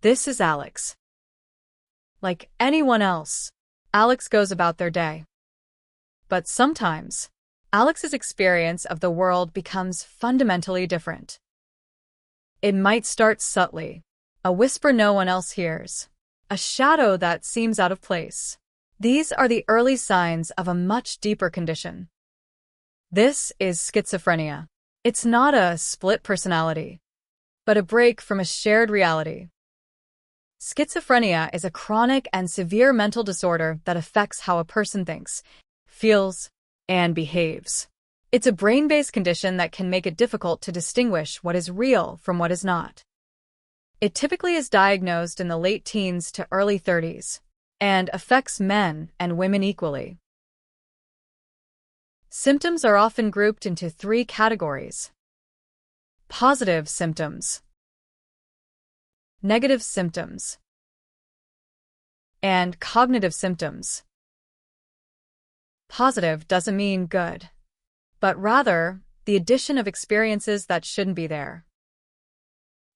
This is Alex. Like anyone else, Alex goes about their day. But sometimes, Alex's experience of the world becomes fundamentally different. It might start subtly, a whisper no one else hears, a shadow that seems out of place. These are the early signs of a much deeper condition. This is schizophrenia. It's not a split personality, but a break from a shared reality. Schizophrenia is a chronic and severe mental disorder that affects how a person thinks, feels, and behaves. It's a brain-based condition that can make it difficult to distinguish what is real from what is not. It typically is diagnosed in the late teens to early 30s and affects men and women equally. Symptoms are often grouped into 3 categories: positive symptoms, negative symptoms, and cognitive symptoms. Positive doesn't mean good, but rather the addition of experiences that shouldn't be there.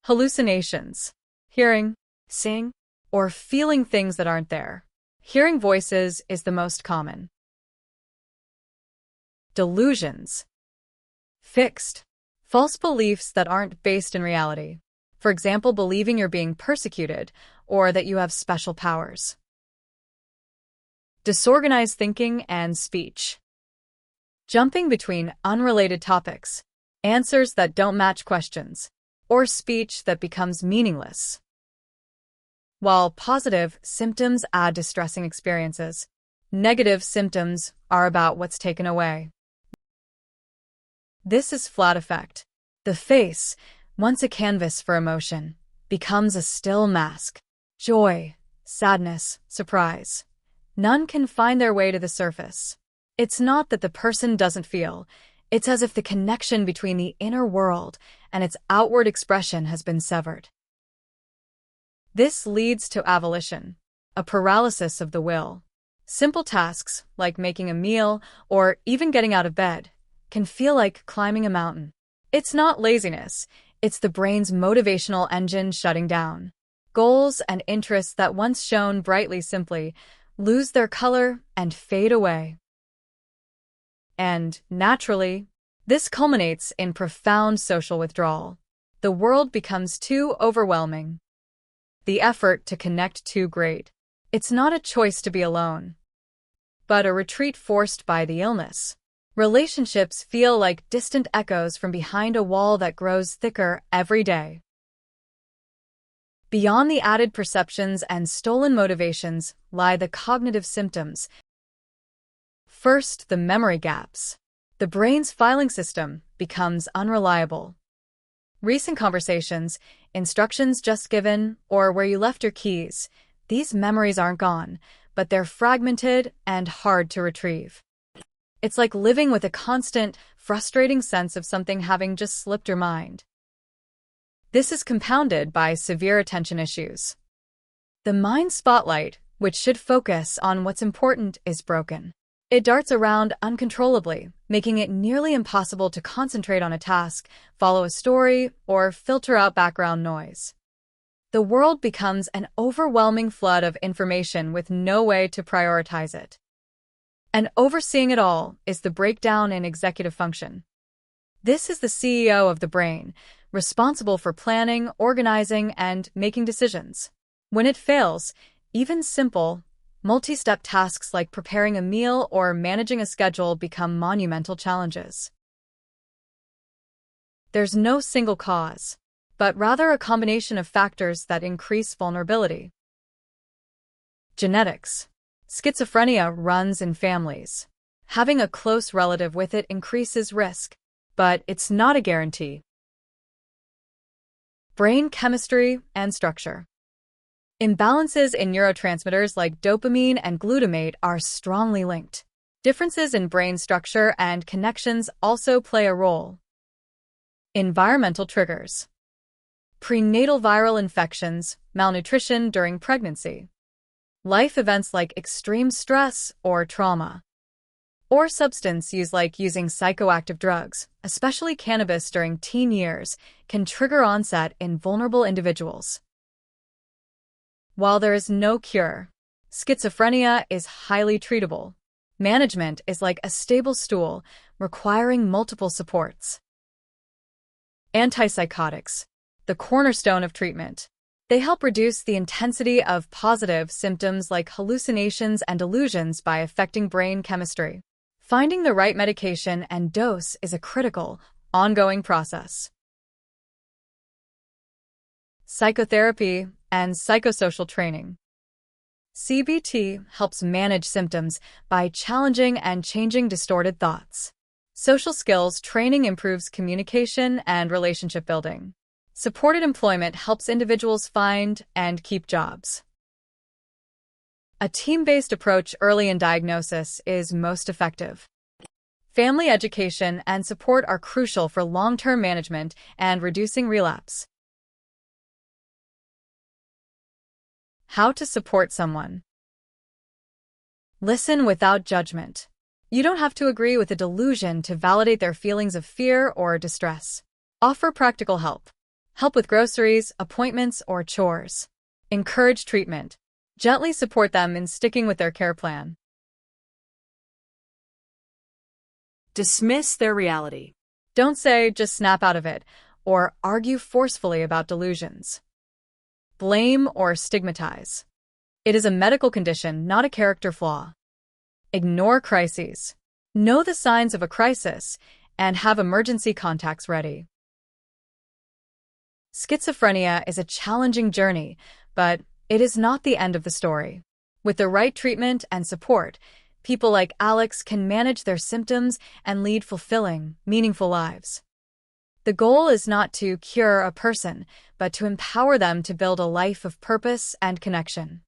Hallucinations, hearing, seeing, or feeling things that aren't there. Hearing voices is the most common. Delusions, fixed, false beliefs that aren't based in reality. For example, believing you're being persecuted or that you have special powers. Disorganized thinking and speech, jumping between unrelated topics, answers that don't match questions, or speech that becomes meaningless. While positive symptoms add distressing experiences, negative symptoms are about what's taken away. This is flat effect. The face, once a canvas for emotion, becomes a still mask. Joy, sadness, surprise. None can find their way to the surface. It's not that the person doesn't feel. It's as if the connection between the inner world and its outward expression has been severed. This leads to avolition, a paralysis of the will. Simple tasks, like making a meal or even getting out of bed, can feel like climbing a mountain. It's not laziness. It's the brain's motivational engine shutting down. Goals and interests that once shone brightly simply lose their color and fade away. And, naturally, this culminates in profound social withdrawal. The world becomes too overwhelming. The effort to connect too great. It's not a choice to be alone, but a retreat forced by the illness. Relationships feel like distant echoes from behind a wall that grows thicker every day. Beyond the added perceptions and stolen motivations lie the cognitive symptoms. First, the memory gaps. The brain's filing system becomes unreliable. Recent conversations, instructions just given, or where you left your keys, these memories aren't gone, but they're fragmented and hard to retrieve. It's like living with a constant, frustrating sense of something having just slipped your mind. This is compounded by severe attention issues. The mind spotlight, which should focus on what's important, is broken. It darts around uncontrollably, making it nearly impossible to concentrate on a task, follow a story, or filter out background noise. The world becomes an overwhelming flood of information with no way to prioritize it. And overseeing it all is the breakdown in executive function. This is the CEO of the brain, responsible for planning, organizing, and making decisions. When it fails, even simple, multi-step tasks like preparing a meal or managing a schedule become monumental challenges. There's no single cause, but rather a combination of factors that increase vulnerability. Genetics. Schizophrenia runs in families. Having a close relative with it increases risk, but it's not a guarantee. Brain chemistry and structure. Imbalances in neurotransmitters like dopamine and glutamate are strongly linked. Differences in brain structure and connections also play a role. Environmental triggers. Prenatal viral infections, malnutrition during pregnancy. Life events like extreme stress or trauma. Or substance use like using psychoactive drugs, especially cannabis during teen years, can trigger onset in vulnerable individuals. While there is no cure, schizophrenia is highly treatable. Management is like a stable stool, requiring multiple supports. Antipsychotics, the cornerstone of treatment. They help reduce the intensity of positive symptoms like hallucinations and delusions by affecting brain chemistry. Finding the right medication and dose is a critical, ongoing process. Psychotherapy and psychosocial training. CBT helps manage symptoms by challenging and changing distorted thoughts. Social skills training improves communication and relationship building. Supported employment helps individuals find and keep jobs. A team-based approach early in diagnosis is most effective. Family education and support are crucial for long-term management and reducing relapse. How to support someone. Listen without judgment. You don't have to agree with a delusion to validate their feelings of fear or distress. Offer practical help. Help with groceries, appointments, or chores. Encourage treatment. Gently support them in sticking with their care plan. Dismiss their reality. Don't say, just snap out of it, or argue forcefully about delusions. Blame or stigmatize. It is a medical condition, not a character flaw. Ignore crises. Know the signs of a crisis and have emergency contacts ready. Schizophrenia is a challenging journey, but it is not the end of the story. With the right treatment and support, people like Alex can manage their symptoms and lead fulfilling, meaningful lives. The goal is not to cure a person, but to empower them to build a life of purpose and connection.